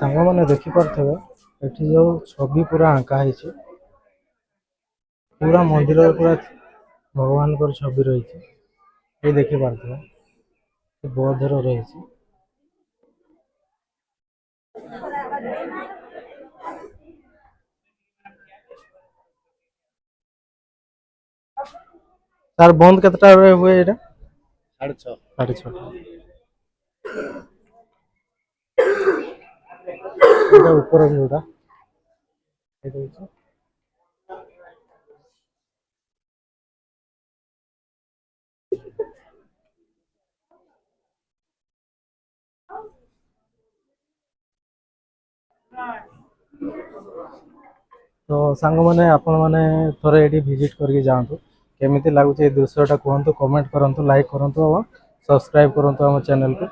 ସାଙ୍ଗମାନେ ଦେଖିପାରୁଥିବେ ଏଠି ଯୋଉ ଛବି ପୁରା ଆଙ୍କା ହେଇଛି, ପୁରା ମନ୍ଦିରରେ ପୁରା ଭଗବାନଙ୍କର ଛବି ରହିଛି। ଏ ଦେଖିପାରୁଥିବେ ବୌଦ୍ଧର ରହିଛି। ତାର ବନ୍ଦ କେତେଟା ହୁଏ ଏଇଟା? 6:30। 6:30। ଏଇଟା ଉପର ଯୋଉଟା ଏଇଟା ହଉଛି। ତ ସାଙ୍ଗମାନେ ଆପଣମାନେ ଥରେ ଏଠି ଭିଜିଟ୍ କରିକି ଯାଆନ୍ତୁ। କେମିତି ଲାଗୁଛି ଏ ଦୃଶ୍ୟଟା କୁହନ୍ତୁ, କମେଣ୍ଟ କରନ୍ତୁ, ଲାଇକ୍ କରନ୍ତୁ ଏବଂ ସବସ୍କ୍ରାଇବ୍ କରନ୍ତୁ ଆମ ଚ୍ୟାନେଲକୁ।